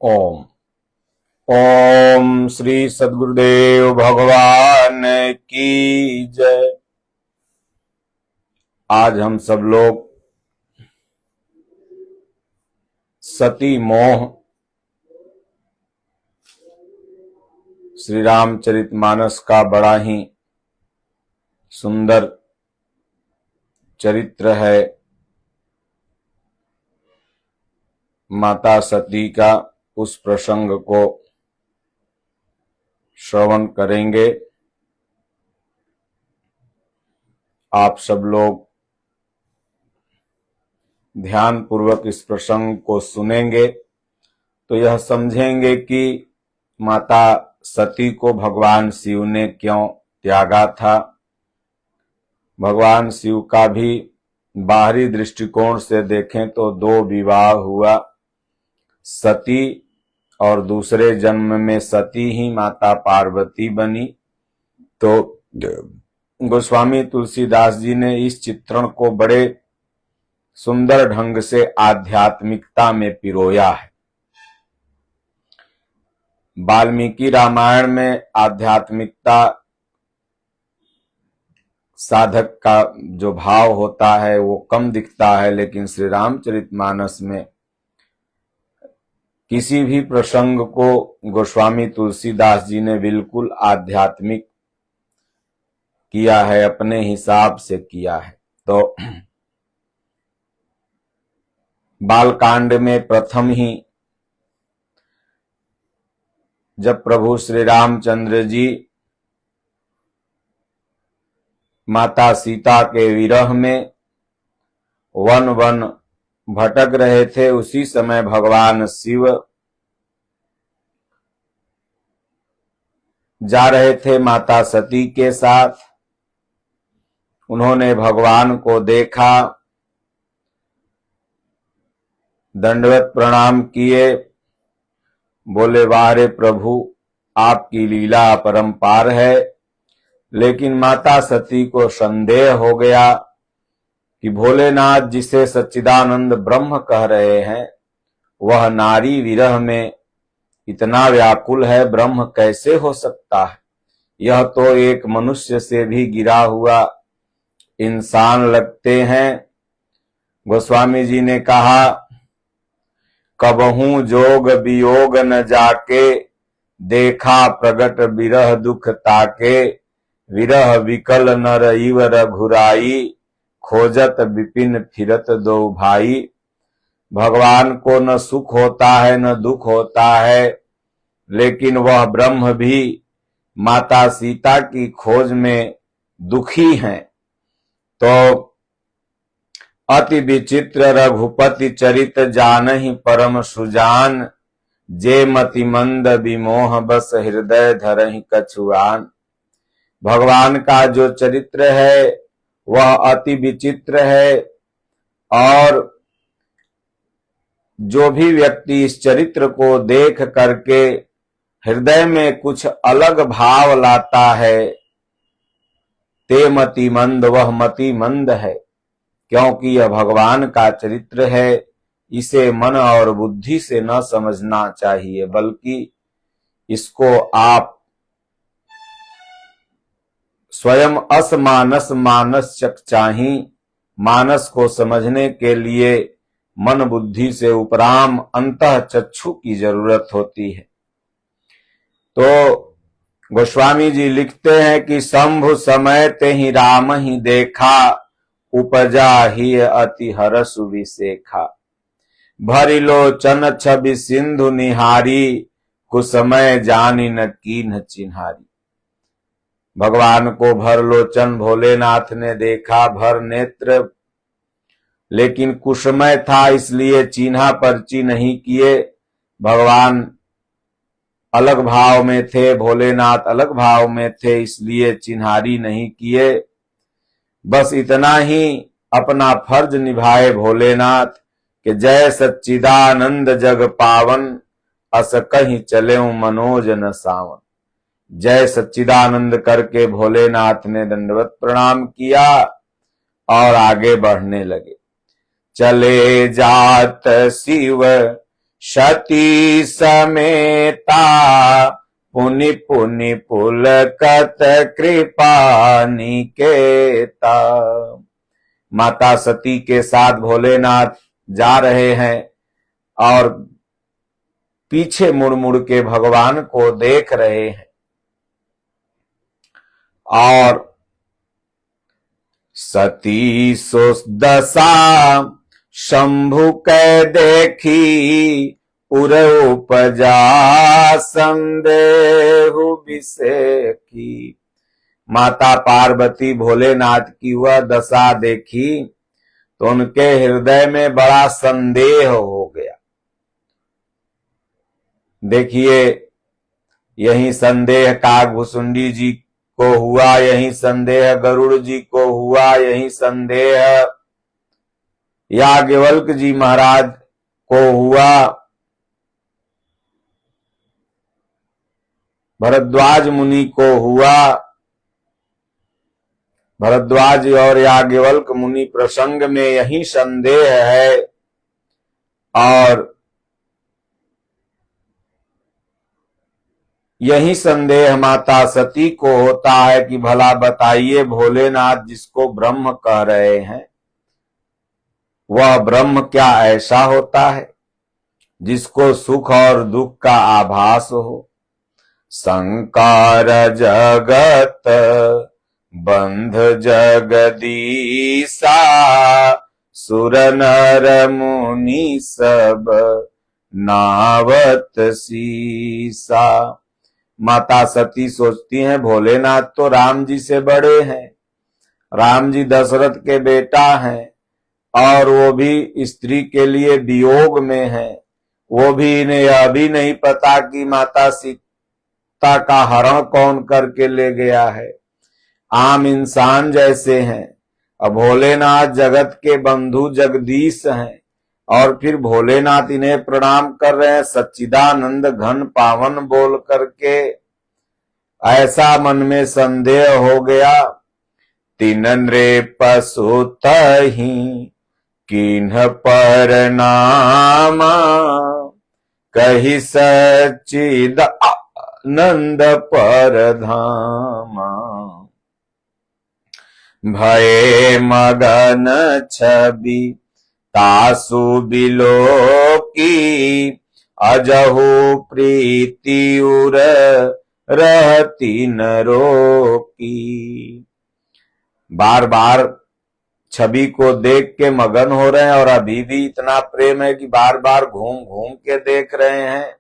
ओम ओम श्री सद्गुरुदेव भगवान की जय। आज हम सब लोग सती मोह श्री रामचरितमानस का बड़ा ही सुंदर चरित्र है। माता सती का उस प्रसंग को श्रवण करेंगे। आप सब लोग ध्यान पूर्वक इस प्रसंग को सुनेंगे तो यह समझेंगे कि माता सती को भगवान शिव ने क्यों त्यागा था। भगवान शिव का भी बाहरी दृष्टिकोण से देखें तो दो विवाह हुआ, सती और दूसरे जन्म में सती ही माता पार्वती बनी। तो गोस्वामी तुलसीदास जी ने इस चित्रण को बड़े सुंदर ढंग से आध्यात्मिकता में पिरोया है। वाल्मीकि रामायण में आध्यात्मिकता साधक का जो भाव होता है वो कम दिखता है, लेकिन श्री रामचरितमानस में किसी भी प्रसंग को गोस्वामी तुलसीदास जी ने बिल्कुल आध्यात्मिक किया है, अपने हिसाब से किया है। तो बालकांड में प्रथम ही जब प्रभु श्री रामचंद्र जी माता सीता के विरह में वन वन भटक रहे थे, उसी समय भगवान शिव जा रहे थे माता सती के साथ। उन्होंने भगवान को देखा, दंडवत प्रणाम किए, बोले वाह रे प्रभु, आपकी लीला अपरंपार है। लेकिन माता सती को संदेह हो गया कि भोलेनाथ जिसे सच्चिदानंद ब्रह्म कह रहे हैं वह नारी विरह में इतना व्याकुल है, ब्रह्म कैसे हो सकता है। यह तो एक मनुष्य से भी गिरा हुआ इंसान लगते हैं। गोस्वामी जी ने कहा, कबहू जोग वियोग न जाके, देखा प्रगट विरह दुख ताके, विरह विकल नर इव रघुराई, खोजत विपिन फिरत दो भाई। भगवान को न सुख होता है न दुख होता है, लेकिन वह ब्रह्म भी माता सीता की खोज में दुखी हैं। तो अति विचित्र रघुपति चरित जानहि परम सुजान, जे मति मंद विमोह बस हृदय धरहि कछुआन। भगवान का जो चरित्र है वह अति विचित्र है, और जो भी व्यक्ति इस चरित्र को देख करके हृदय में कुछ अलग भाव लाता है, ते मति मंद, वह मति मंद है। क्योंकि यह भगवान का चरित्र है, इसे मन और बुद्धि से न समझना चाहिए, बल्कि इसको आप स्वयं असमानस मानस चक चाही। मानस को समझने के लिए मन बुद्धि से उपराम अंतः चक्षु की जरूरत होती है। तो गोस्वामी जी लिखते हैं कि शंभु समय ते ही राम ही देखा, उपजा ही अति हरस विशेखा। भरि लोचन छवि सिंधु निहारी, कुसमय जानी न कीन्ह चिन्हारी। भगवान को भर लोचन भोलेनाथ ने देखा, भर नेत्र, लेकिन कुसमय था इसलिए चिन्हा पर्ची नहीं किए। भगवान अलग भाव में थे, भोलेनाथ अलग भाव में थे, इसलिए चिन्हारी नहीं किए। बस इतना ही अपना फर्ज निभाए भोलेनाथ कि जय सच्चिदानंद जग पावन, अस कहीं चले मनोज न सावन। जय सच्चिदानंद करके भोलेनाथ ने दंडवत प्रणाम किया और आगे बढ़ने लगे। चले जात शिव सती समेता पुनि पुनि पुलकत कृपा निकेता। माता सती के साथ भोलेनाथ जा रहे हैं और पीछे मुड़ मुड़ के भगवान को देख रहे हैं और सती सो दशा शंभु कै देखी उर उपजा संदेहु विसेखी। माता पार्वती भोलेनाथ की वह दशा देखी तो उनके हृदय में बड़ा संदेह हो गया। देखिए, यही संदेह कागभुसुंडी जी को हुआ, यही संदेह गरुड़ जी को हुआ, यही संदेह याज्ञवल्क्य जी महाराज को हुआ, भरद्वाज मुनि को हुआ। भरद्वाज और याज्ञवल्क्य मुनि प्रसंग में यही संदेह है और यही संदेह माता सती को होता है कि भला बताइए, भोलेनाथ जिसको ब्रह्म कह रहे हैं वह ब्रह्म क्या ऐसा होता है जिसको सुख और दुख का आभास हो। संकार जगत बंध जगदीसा सुर नर मुनि सब नावत सीसा। माता सती सोचती हैं भोलेनाथ तो राम जी से बड़े हैं, राम जी दशरथ के बेटा हैं और वो भी स्त्री के लिए वियोग में है। वो भी इन्हें अभी नहीं पता कि माता सीता का हरण कौन करके ले गया है। आम इंसान जैसे हैं। अब भोलेनाथ जगत के बंधु जगदीश हैं और फिर भोलेनाथ इन्हें प्रणाम कर रहे हैं सच्चिदानंद घन पावन बोल करके। ऐसा मन में संदेह हो गया। तीन नृप सुत ही किन्ह पर नामा कही सच्चिद आनंद पर धामा। भये मगन छवि तासु बिलोकी अजहु प्रीति उर रहती न रोकी। बार बार छवि को देख के मगन हो रहे हैं और अभी भी इतना प्रेम है कि बार बार घूम घूम के देख रहे हैं।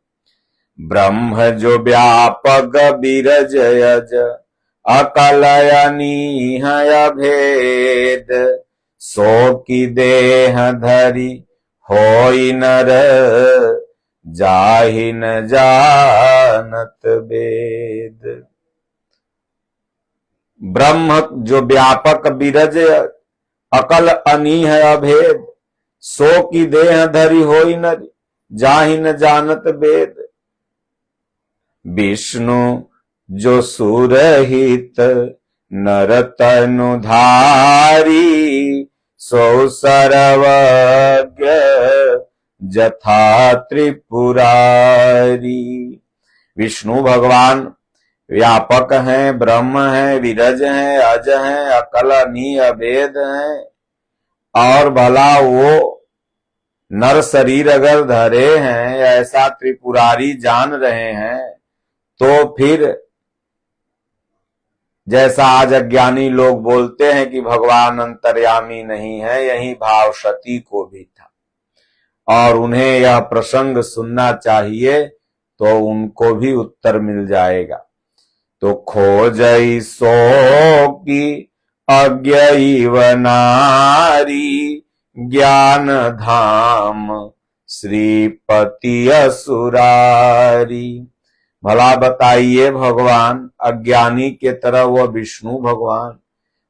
ब्रह्म जो व्यापक बिरज यज अकलयनीह भेद सो की देह धरी होई नर जाहि न जानत वेद। ब्रह्म जो व्यापक बिरज अकल अनीह अभेद सो की देह धरी होई न जाहि न जानत वेद। विष्णु जो सुरहित नर तनु धारी सो सर्वज्ञ जथा त्रिपुरारी। विष्णु भगवान व्यापक हैं, ब्रह्म हैं, विरज हैं, अज हैं, अकल अनीह अभेद हैं और भला वो नर शरीर अगर धरे हैं ऐसा त्रिपुरारी जान रहे हैं तो फिर जैसा आज अज्ञानी लोग बोलते हैं कि भगवान अंतर्यामी नहीं है, यही भाव सती को भी था और उन्हें यह प्रसंग सुनना चाहिए तो उनको भी उत्तर मिल जाएगा। तो खोजई सो की अज्ञैव नारी ज्ञान धाम श्रीपति असुरारी। भला बताइए भगवान अज्ञानी के तरह वह विष्णु भगवान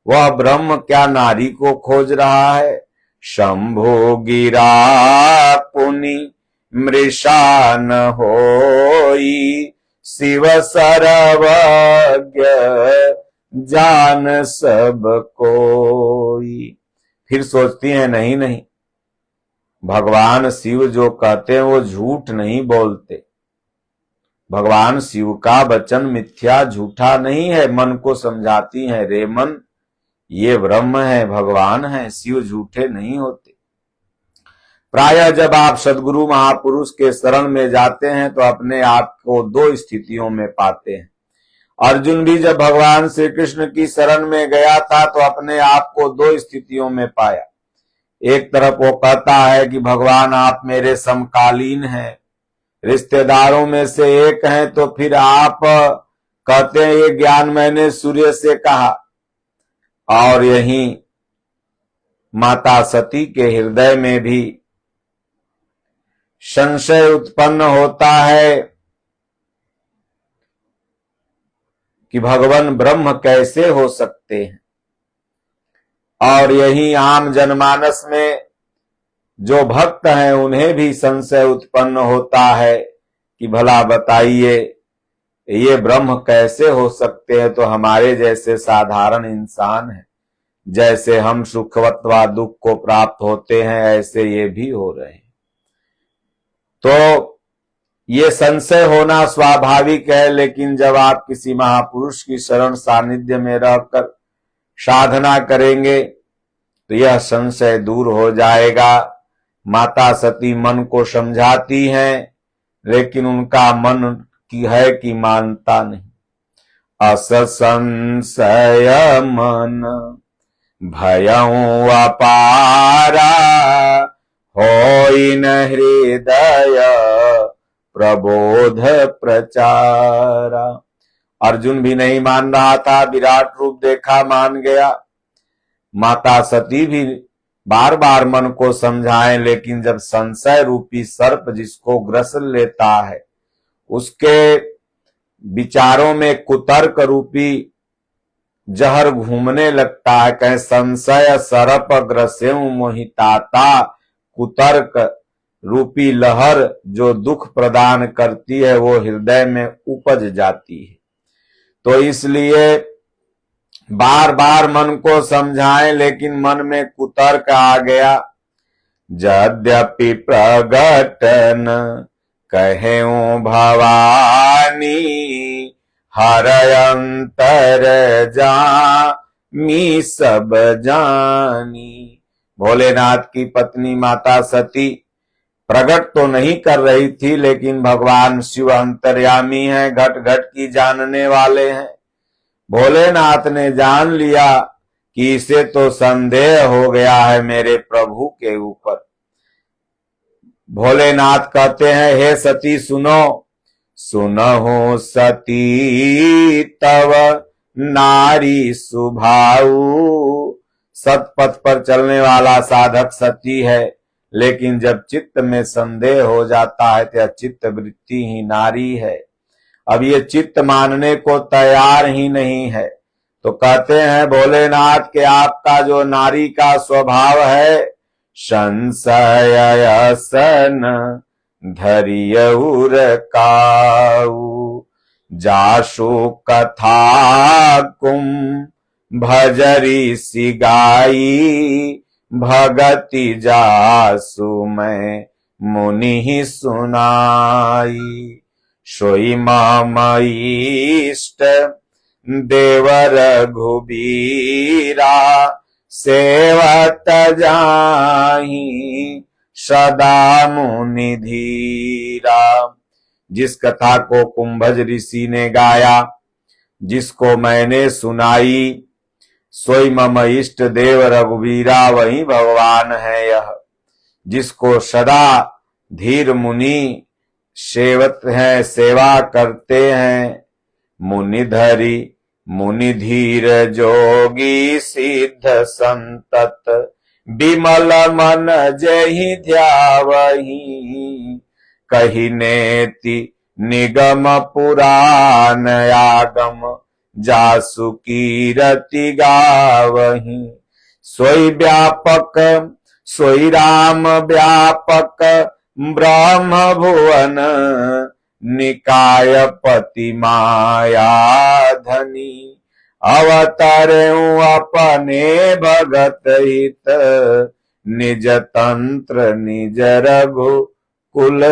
वह ब्रह्म क्या नारी को खोज रहा है। शंभु गिरा पुनि मृषा न होई शिव सर्वज्ञ जान सब कोई। फिर सोचती हैं नहीं नहीं, भगवान शिव जो कहते हैं वो झूठ नहीं बोलते। भगवान शिव का वचन मिथ्या झूठा नहीं है। मन को समझाती है, रे मन ये ब्रह्म है, भगवान है, शिव झूठे नहीं होते। प्रायः जब आप सद्गुरु महापुरुष के शरण में जाते हैं तो अपने आप को दो स्थितियों में पाते हैं। अर्जुन भी जब भगवान श्री कृष्ण की शरण में गया था तो अपने आप को दो स्थितियों में पाया। एक तरफ वो कहता है कि भगवान आप मेरे समकालीन हैं, रिश्तेदारों में से एक हैं, तो फिर आप कहते हैं ये ज्ञान मैंने सूर्य से कहा। और यहीं माता सती के हृदय में भी संशय उत्पन्न होता है कि भगवान ब्रह्म कैसे हो सकते हैं। और यही आम जनमानस में जो भक्त हैं उन्हें भी संशय उत्पन्न होता है कि भला बताइए ये ब्रह्म कैसे हो सकते हैं। तो हमारे जैसे साधारण इंसान हैं, जैसे हम सुख अथवा दुख को प्राप्त होते हैं ऐसे ये भी हो रहे हैं। तो ये संशय होना स्वाभाविक है, लेकिन जब आप किसी महापुरुष की शरण सानिध्य में रहकर साधना करेंगे तो यह संशय दूर हो जाएगा। माता सती मन को समझाती हैं, लेकिन उनका मन की है कि मानता नहीं। अस संशय मन भयं अपारा, होई न हृदय प्रबोध प्रचारा। अर्जुन भी नहीं मान रहा था, विराट रूप देखा मान गया। माता सती भी बार बार मन को समझाएं, लेकिन जब संशय रूपी सर्प जिसको ग्रस लेता है उसके विचारों में कुतर्क रूपी जहर घूमने लगता है। कहे संशय सर्प ग्रसेउ मोहिताता, कुतर्क रूपी लहर जो दुख प्रदान करती है वो हृदय में उपज जाती है। तो इसलिए बार बार मन को समझाएं, लेकिन मन में कुतर्क आ गया। यद्यपि प्रगटन कहेऊ भवानी, हरय अंतर जामी सब जानी। भोलेनाथ की पत्नी माता सती प्रकट तो नहीं कर रही थी, लेकिन भगवान शिव अंतर्यामी हैं, घट घट की जानने वाले हैं। भोलेनाथ ने जान लिया कि इसे तो संदेह हो गया है मेरे प्रभु के ऊपर। भोलेनाथ कहते हैं, हे सती सुनो, सुनहु सती तव नारी सुभाऊ। सतपथ पर चलने वाला साधक सती है, लेकिन जब चित्त में संदेह हो जाता है तो चित्त वृत्ति ही नारी है। अब ये चित्त मानने को तैयार ही नहीं है। तो कहते हैं भोलेनाथ के आपका जो नारी का स्वभाव है, संशय सन धरियउर काऊ, जासु कथा कुम भजरी सिगाई, भगति जासु मैं मुनि सुनाई। सोई मम इष्ट देवर घुबीरा, सेवत जाहि सदा मुनि धीरा। जिस कथा को कुंभज ऋषि ने गाया, जिसको मैंने सुनाई, सोई मम इष्ट देव रघुवीरा, वही भगवान है यह। जिसको सदा धीर मुनि सेवत हैं, सेवा करते हैं। मुनि धरी मुनि धीर जोगी सिद्ध संतत, विमल मन जहि ध्यावहि, कही नेति निगम पुराण आगम, जासु कीरति गावहि। सोई व्यापक सोई राम व्यापक, ब्रह्म भुवन निकाय पति माया धनी। अवतरेउ अपने भगत हित, निज तंत्र निज रघु कुल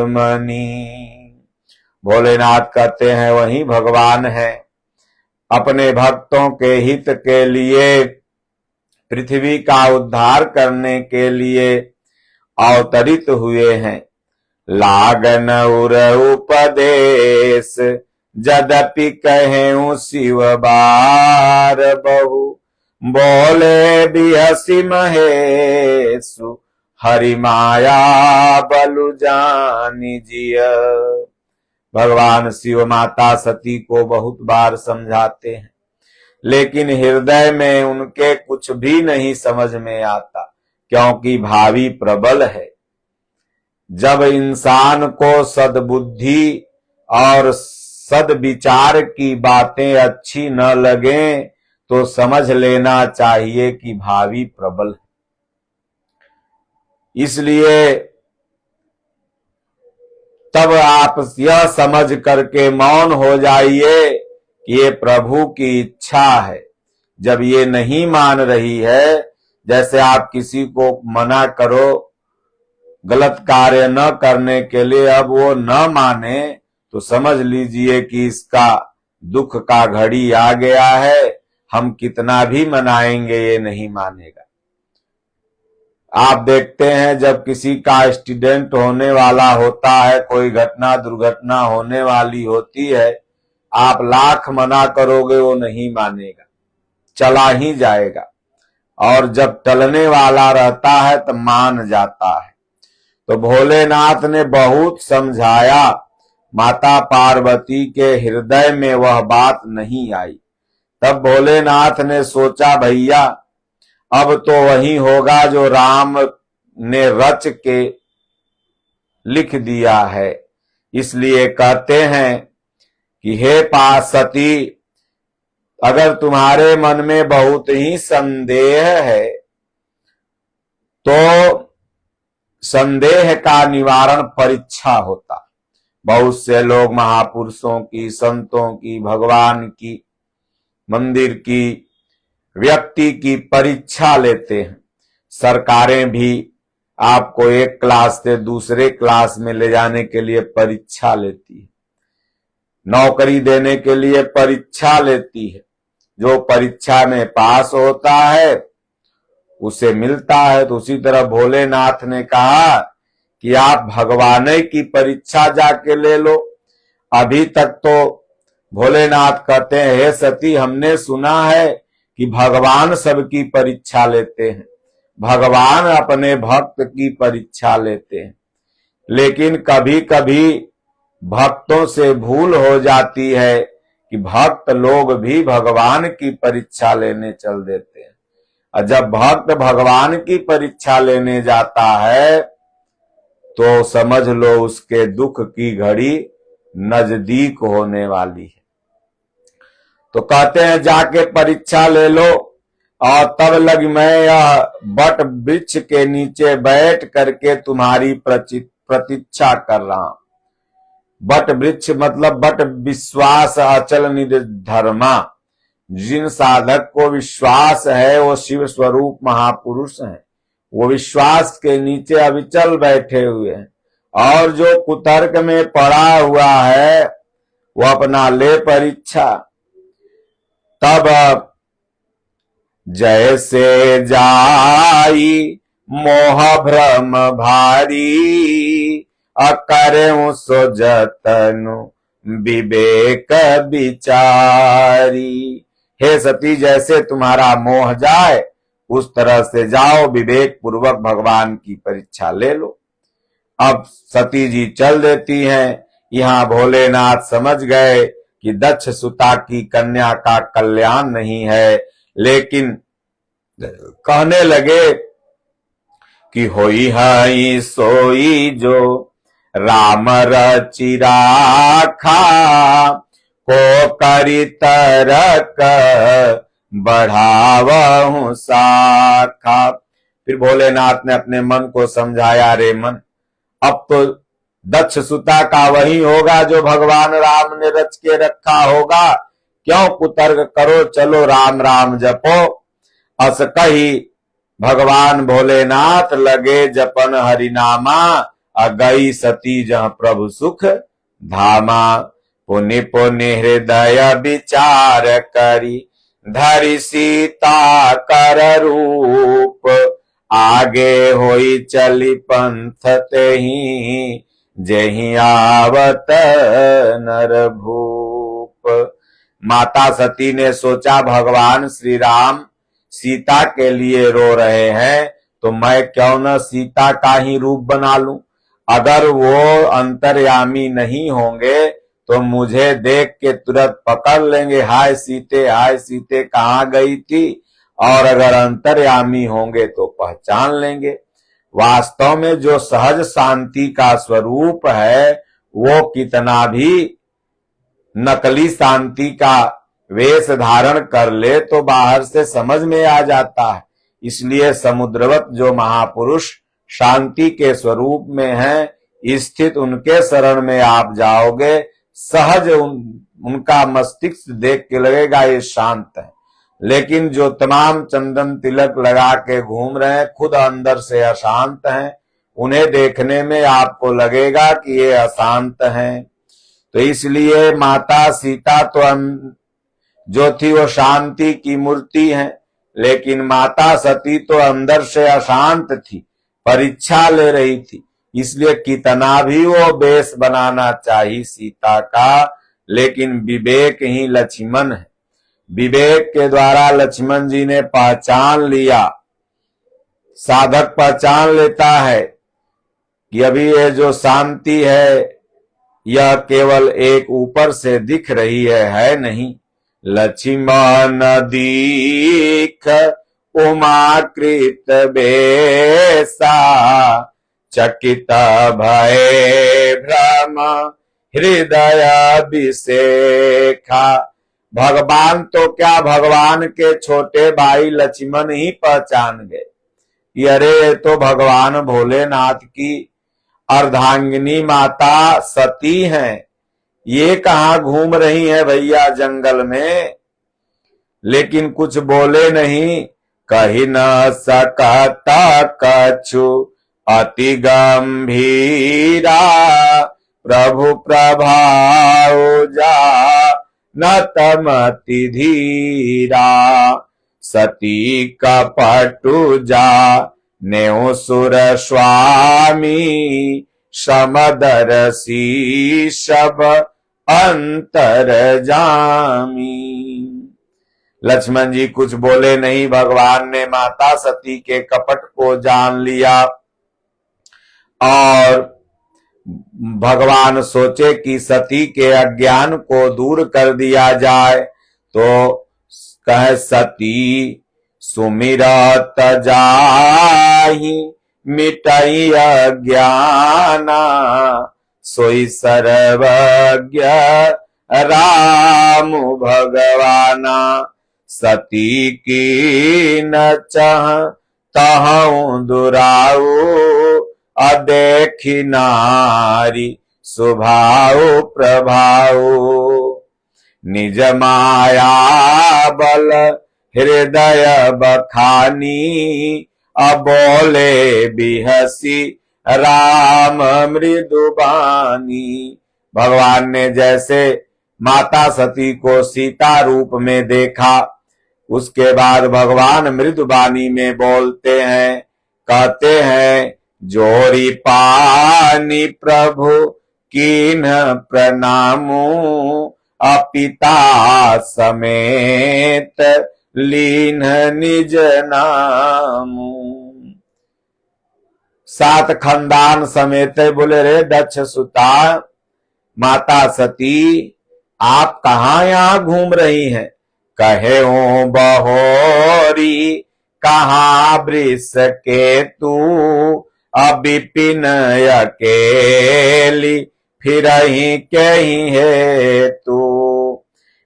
मणि। भोलेनाथ कहते हैं वही भगवान है, अपने भक्तों के हित के लिए, पृथ्वी का उद्धार करने के लिए अवतरित हुए हैं। लागन उर उपदेश यद्यपि कहें शिव बार बहु, बोले बिहसी महेशु हरि माया बलु जानी जिय। भगवान शिव माता सती को बहुत बार समझाते हैं, लेकिन हृदय में उनके कुछ भी नहीं समझ में आता, क्योंकि भावी प्रबल है। जब इंसान को सद्बुद्धि और सद्विचार की बातें अच्छी न लगे तो समझ लेना चाहिए कि भावी प्रबल है। इसलिए तब आप यह समझ करके मौन हो जाइए कि ये प्रभु की इच्छा है। जब ये नहीं मान रही है, जैसे आप किसी को मना करो गलत कार्य न करने के लिए, अब वो न माने तो समझ लीजिए कि इसका दुख का घड़ी आ गया है। हम कितना भी मनाएंगे ये नहीं मानेगा। आप देखते हैं जब किसी का एक्सीडेंट होने वाला होता है, कोई घटना दुर्घटना होने वाली होती है, आप लाख मना करोगे वो नहीं मानेगा, चला ही जाएगा। और जब टलने वाला रहता है तो मान जाता है। तो भोलेनाथ ने बहुत समझाया, माता पार्वती के हृदय में वह बात नहीं आई। तब भोलेनाथ ने सोचा भैया अब तो वही होगा जो राम ने रच के लिख दिया है। इसलिए कहते हैं कि हे पार्वती, अगर तुम्हारे मन में बहुत ही संदेह है तो संदेह का निवारण परीक्षा होता। बहुत से लोग महापुरुषों की, संतों की, भगवान की, मंदिर की, व्यक्ति की परीक्षा लेते हैं। सरकारें भी आपको एक क्लास से दूसरे क्लास में ले जाने के लिए परीक्षा लेती है, नौकरी देने के लिए परीक्षा लेती है। जो परीक्षा में पास होता है उसे मिलता है। तो उसी तरह भोलेनाथ ने कहा कि आप भगवान की परीक्षा जाके ले लो। अभी तक तो भोलेनाथ कहते हैं हे सती, हमने सुना है कि भगवान सबकी परीक्षा लेते हैं, भगवान अपने भक्त की परीक्षा लेते हैं। लेकिन कभी कभी भक्तों से भूल हो जाती है कि भक्त लोग भी भगवान की परीक्षा लेने चल देते हैं। और जब भक्त भगवान की परीक्षा लेने जाता है तो समझ लो उसके दुख की घड़ी नजदीक होने वाली है। तो कहते हैं जाके परीक्षा ले लो। और तब लग मैं यह बट वृक्ष के नीचे बैठ करके तुम्हारी प्रतीक्षा कर रहा हूं। बट वृक्ष मतलब बट विश्वास अचल निधि धर्मा। जिन साधक को विश्वास है वो शिव स्वरूप महापुरुष हैं, वो विश्वास के नीचे अविचल बैठे हुए हैं। और जो कुतर्क में पड़ा हुआ है वो अपना ले परीक्षा। तब जैसे जाई मोह भ्रम भारी, अकरें सो जतनु विवेक विचारी। हे सती, जैसे तुम्हारा मोह जाए उस तरह से जाओ, विवेक पूर्वक भगवान की परीक्षा ले लो। अब सती जी चल देती हैं। यहाँ भोलेनाथ समझ गए कि दक्ष सुता की कन्या का कल्याण नहीं है, लेकिन कहने लगे कि होई है सोई जो राम रचि राखा, को करी तरक बढ़ावहु साखा। फिर भोलेनाथ ने अपने मन को समझाया, रे मन, अब तो दक्ष सुता का वही होगा जो भगवान राम ने रच के रखा होगा। क्यों कुतर्क करो, चलो राम राम जपो। अस कही भगवान भोलेनाथ लगे जपन हरिनामा, गई सती जहाँ प्रभु सुख धामा। पुनि पुनि हृदय विचार करी, धरि सीता कर रूप, आगे होई चली पंथ तेहि, जेहि आवत नर भूप। माता सती ने सोचा भगवान श्री राम सीता के लिए रो रहे हैं, तो मैं क्यों न सीता का ही रूप बना लूं। अगर वो अंतर्यामी नहीं होंगे तो मुझे देख के तुरंत पकड़ लेंगे, हाय सीते कहाँ गई थी। और अगर अंतर्यामी होंगे तो पहचान लेंगे। वास्तव में जो सहज शांति का स्वरूप है वो कितना भी नकली शांति का वेश धारण कर ले तो बाहर से समझ में आ जाता है। इसलिए समुद्रवत जो महापुरुष शांति के स्वरूप में हैं, स्थित उनके शरण में आप जाओगे, सहज उनका मस्तिष्क देख के लगेगा ये शांत है। लेकिन जो तमाम चंदन तिलक लगा के घूम रहे हैं, खुद अंदर से अशांत हैं, उन्हें देखने में आपको लगेगा कि ये अशांत हैं। तो इसलिए माता सीता तो जो थी वो शांति की मूर्ति है, लेकिन माता सती तो अंदर से अशांत थी, परीक्षा ले रही थी। इसलिए कितना भी वो बेस बनाना चाहिए सीता का, लेकिन विवेक ही लक्ष्मण है। विवेक के द्वारा लक्ष्मण जी ने पहचान लिया, साधक पहचान लेता है कि अभी ये जो शांति है यह केवल एक ऊपर से दिख रही है नहीं। लक्ष्मण दीख उमाकृत बेसा, चकित भय भ्रम हृदय विसेखा। भगवान तो क्या, भगवान के छोटे भाई लक्ष्मण ही पहचान गए कि अरे ये तो भगवान भोलेनाथ की अर्धांगिनी माता सती हैं, ये कहाँ घूम रही है भैया जंगल में। लेकिन कुछ बोले नहीं, कही न सकता कछु अति गंभीरा, प्रभु प्रभाव जा न तमति धीरा। सती कपटु जा नेउ सुर स्वामी, समदरसी सब अंतर जामी। लक्ष्मण जी कुछ बोले नहीं, भगवान ने माता सती के कपट को जान लिया और भगवान सोचे कि सती के अज्ञान को दूर कर दिया जाए, तो कहे सती सुमिरत जाहि मिटई अज्ञाना, सोई सर्वज्ञ राम भगवाना। सती की न चाह तहु दुराऊ, अदेखी नारी स्वभाव प्रभाव। निज माया बल हृदय बखानी, अबोले बिहसी राम मृदुबानी। भगवान ने जैसे माता सती को सीता रूप में देखा, उसके बाद भगवान मृदुबानी में बोलते हैं, कहते हैं जोरी पानी प्रभु कीन प्रणामू, अपिता समेत लीन निज नामू। 7 खानदान समेत बोले रे दक्ष सुता, माता सती आप कहाँ यहाँ घूम रही हैं। कहे ओ बहोरी कहाँ वृष के तू, अबिपिन अकेली फिरही के ही है तू।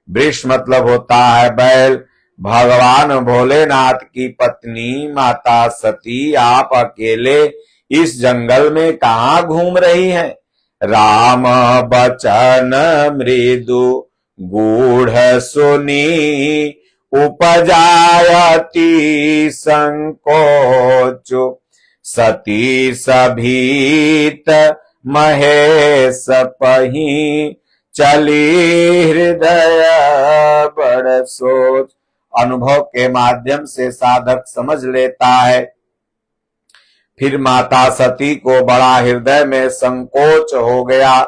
वृष मतलब होता है बैल। भगवान भोलेनाथ की पत्नी माता सती आप अकेले इस जंगल में कहाँ घूम रही हैं। राम बचन मृदु गूढ़ सुनी, उपजायति संकोच सती सभीत महेश पही चली हृदय बड़ सोच। अनुभव के माध्यम से साधक समझ लेता है। फिर माता सती को बड़ा हृदय में संकोच हो गया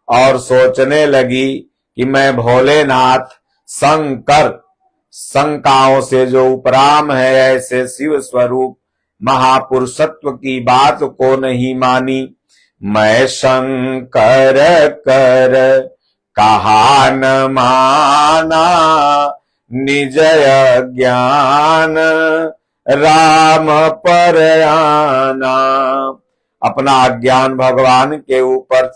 और सोचने लगी कि मैं भोलेनाथ शंकर शंकाओं से जो उपराम है, ऐसे शिव स्वरूप महापुरुषत्व की बात को नहीं मानी। मैं शंकर कर कहा न माना, निज ज्ञान राम पर आना। अपना ज्ञान भगवान के ऊपर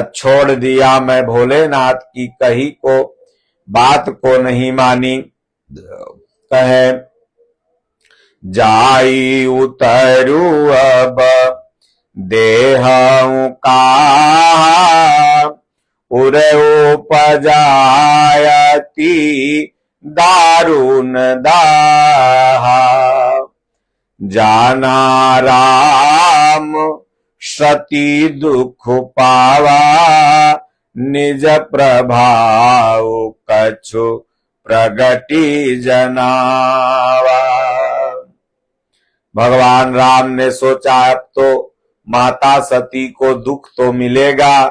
छोड़ दिया। मैं भोलेनाथ की कही को बात को नहीं मानी। कहे जाई उतरू अब देहु का, उरे उपजायती दारुण दाहा। जाना राम सती दुख पावा, निज प्रभाव कछु प्रगति जनावा। भगवान राम ने सोचा अब तो माता सती को दुख तो मिलेगा,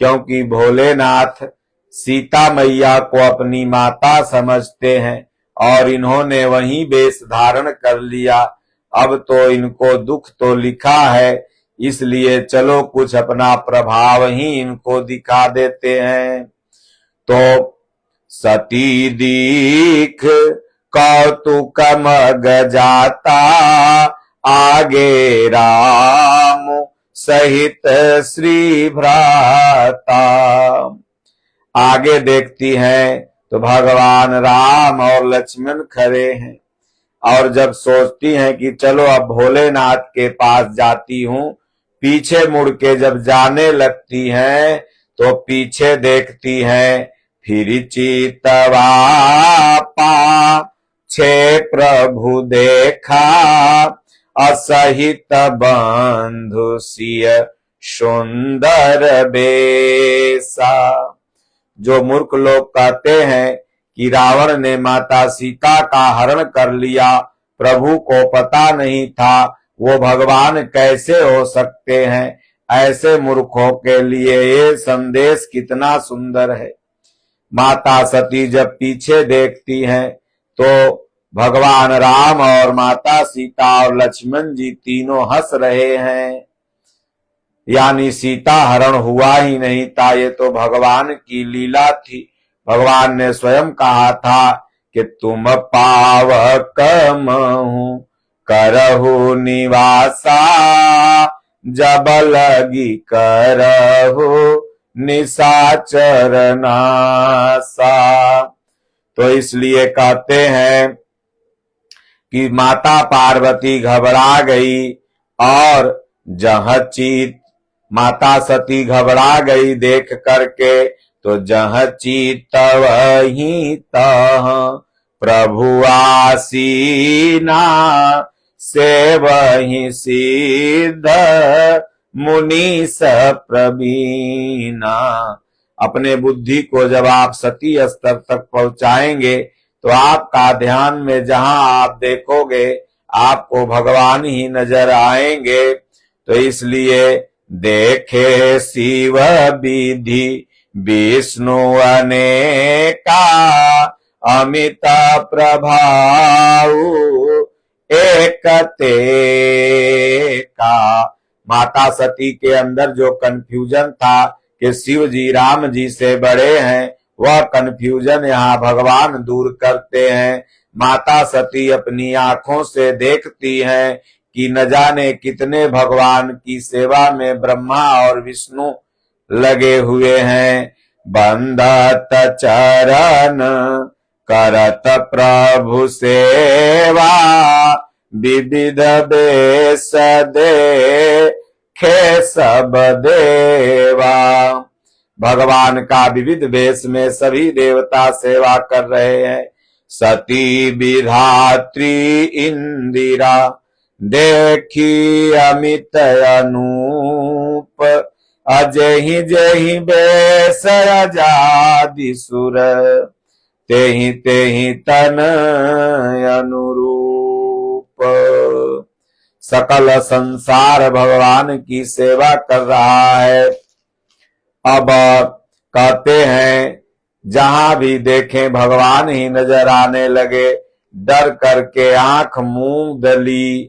क्योंकि भोलेनाथ सीता मैया को अपनी माता समझते हैं और इन्होंने वही वेश धारण कर लिया। अब तो इनको दुख तो लिखा है, इसलिए चलो कुछ अपना प्रभाव ही इनको दिखा देते हैं। तो सती दीख कौतुक मग जाता, आगे राम सहित श्री भ्राता। आगे देखती हैं तो भगवान राम और लक्ष्मण खड़े हैं, और जब सोचती हैं कि चलो अब भोलेनाथ के पास जाती हूँ, पीछे मुड़ के जब जाने लगती हैं तो पीछे देखती हैं, फिर चितवा पाछे प्रभु देखा, असहित बंधु सिय सुंदर बेसा। जो मूर्ख लोग कहते हैं कि रावण ने माता सीता का हरण कर लिया, प्रभु को पता नहीं था, वो भगवान कैसे हो सकते हैं, ऐसे मूर्खों के लिए ये संदेश कितना सुंदर है। माता सती जब पीछे देखती हैं तो भगवान राम और माता सीता और लक्ष्मण जी तीनों हंस रहे हैं, यानी सीता हरण हुआ ही नहीं था, ये तो भगवान की लीला थी। भगवान ने स्वयं कहा था कि तुम पावक महु करहु निवासा, जब लगी करहु निशाचर नासा। तो इसलिए कहते हैं कि माता पार्वती घबरा गई, और जहाँ चीत माता सती घबरा गई देख करके, तो जहाँ चित वहीं तह प्रभु आसीना, से वहीं सिद्ध मुनीस प्रवीणा। अपने बुद्धि को जब आप सती स्तर तक पहुंचाएंगे तो आपका ध्यान में जहां आप देखोगे आपको भगवान ही नजर आएंगे। तो इसलिए देखे शिव विधि विष्णु अनेका, अमित प्रभाव एकते का। माता सती के अंदर जो कंफ्यूजन था कि शिव जी राम जी से बड़े हैं, वह कंफ्यूजन यहाँ भगवान दूर करते हैं। माता सती अपनी आंखों से देखती हैं कि न जाने कितने भगवान की सेवा में ब्रह्मा और विष्णु लगे हुए हैं। बंदत चरण करत प्रभु सेवा, विविध बेस देखे सब देवा। भगवान का विविध वेश में सभी देवता सेवा कर रहे हैं। सती विधात्री इंदिरा, देखी अमित अनूप, अजहि जहि बेस अजादि सुर, तेहि तेहि तन अनुरूप। सकल संसार भगवान की सेवा कर रहा है। अब कहते हैं जहां भी देखें भगवान ही नजर आने लगे, डर करके आंख मूंद ली,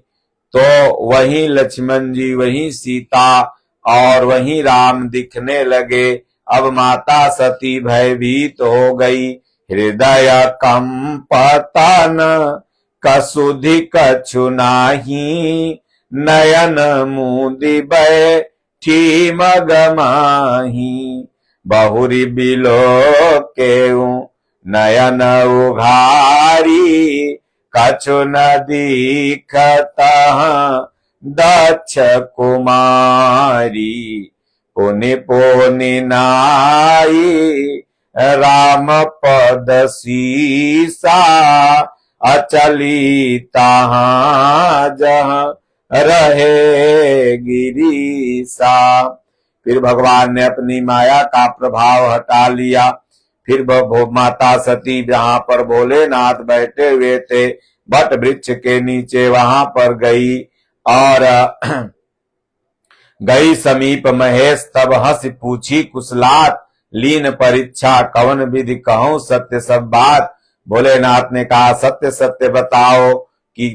तो वहीं लक्ष्मण जी, वहीं सीता और वहीं राम दिखने लगे। अब माता सती भयभीत हो गई, हृदय कंपतन कसुधि कछु नाही, नयन मूंदि बैठी मगमाही, बहुरी बिलो केऊ नयन उघारी, कछु न दीखत दक्ष कुमारी, पुनि पुनि नाई राम पद सीसा, अचली तहां जहां रहे गिरीसा। फिर भगवान ने अपनी माया का प्रभाव हटा लिया। फिर माता सती जहां पर भोलेनाथ बैठे हुए थे बट वृक्ष के नीचे, वहां पर गई और गई समीप महेश, तब हंस पूछी कुशलात, लीन परीक्षा कवन विधि कहूं सत्य सब बात। भोलेनाथ ने कहा सत्य सत्य बताओ कि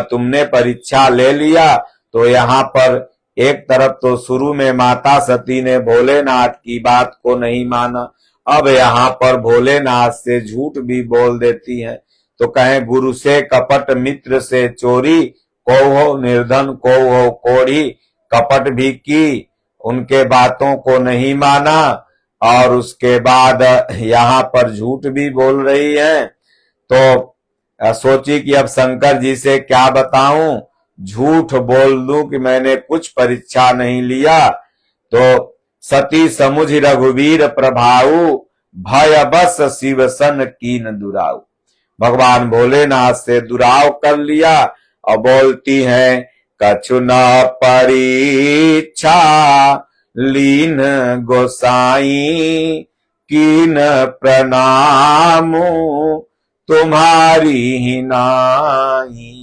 तुमने परीक्षा ले लिया। तो यहाँ पर एक तरफ तो शुरू में माता सती ने भोलेनाथ की बात को नहीं माना, अब यहाँ पर भोलेनाथ से झूठ भी बोल देती है। तो कहें गुरु से कपट, मित्र से चोरी, को हो निर्धन को हो कोढ़ी, कपट भी की, उनके बातों को नहीं माना और उसके बाद यहाँ पर झूठ भी बोल रही है। तो सोची कि अब शंकर जी से क्या बताऊं, झूठ बोल दूं कि मैंने कुछ परीक्षा नहीं लिया। तो सती समुझ रघुवीर प्रभाऊ, भय बस शिव सन कीन दुराऊ। भगवान भोलेनाथ से दुराव कर लिया और बोलती हैं कछु न परीक्षा, लीन गोसाई कीन प्रणामु, तुम्हारी ही नाई।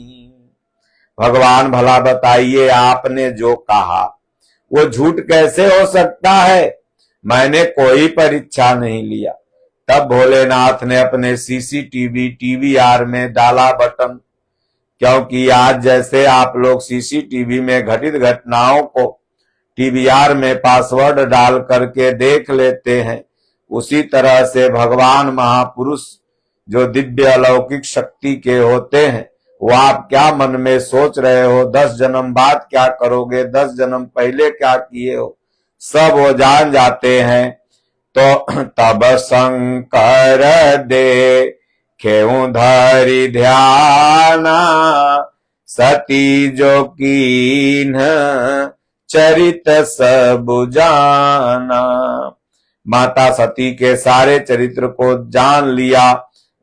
भगवान भला बताइए आपने जो कहा वो झूठ कैसे हो सकता है, मैंने कोई परीक्षा नहीं लिया। तब भोलेनाथ ने अपने सीसीटीवी टीवीआर में डाला बटन, क्योंकि आज जैसे आप लोग सीसीटीवी में घटित घटनाओं को टीवीआर में पासवर्ड डाल करके देख लेते हैं, उसी तरह से भगवान महापुरुष जो दिव्य अलौकिक शक्ति के होते हैं, वो आप क्या मन में सोच रहे हो, 10 जन्म बाद क्या करोगे, 10 जन्म पहले क्या किए हो, सब वो जान जाते हैं। तो तब शंकर दे खेऊ धरि ध्याना, सती जो कीन चरित सब जाना। माता सती के सारे चरित्र को जान लिया,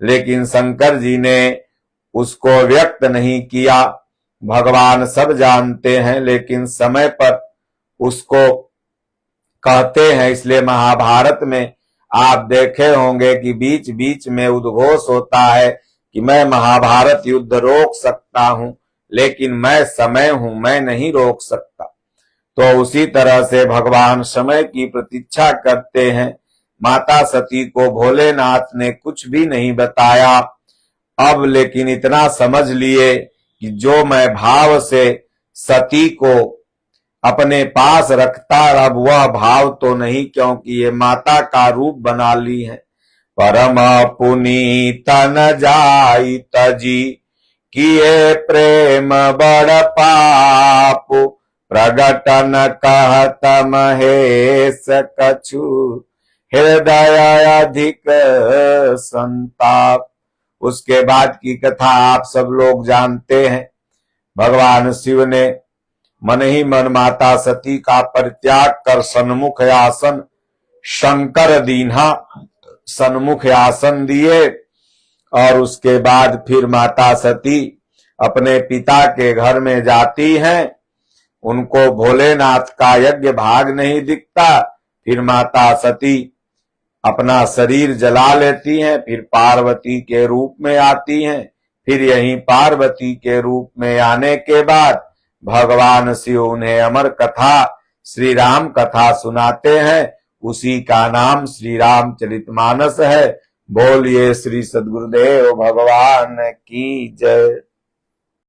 लेकिन शंकर जी ने उसको व्यक्त नहीं किया। भगवान सब जानते हैं, लेकिन समय पर उसको कहते हैं। इसलिए महाभारत में आप देखे होंगे कि बीच बीच में उद्घोष होता है कि मैं महाभारत युद्ध रोक सकता हूं, लेकिन मैं समय हूं, मैं नहीं रोक सकता। तो उसी तरह से भगवान समय की प्रतीक्षा करते हैं। माता सती को भोलेनाथ ने कुछ भी नहीं बताया। अब लेकिन इतना समझ लिए कि जो मैं भाव से सती को अपने पास रखता, अब वह भाव तो नहीं, क्योंकि ये माता का रूप बना ली है। परम पुनीत न जाई तजी, किए प्रेम बड़ पाप, प्रगटन कहत महेश कछु, हृदय अधिक संताप। उसके बाद की कथा आप सब लोग जानते हैं। भगवान शिव ने मन ही मन माता सती का परित्याग कर सन्मुख आसन शंकर दीन्हा, सन्मुख आसन दिए और उसके बाद फिर माता सती अपने पिता के घर में जाती हैं। उनको भोलेनाथ का यज्ञ भाग नहीं दिखता। फिर माता सती अपना शरीर जला लेती हैं, फिर पार्वती के रूप में आती हैं। फिर यहीं पार्वती के रूप में आने के बाद भगवान शिव उन्हें अमर कथा श्री राम कथा सुनाते हैं। उसी का नाम श्री रामचरितमानस है। बोलिए श्री सद्गुरुदेव भगवान की जय।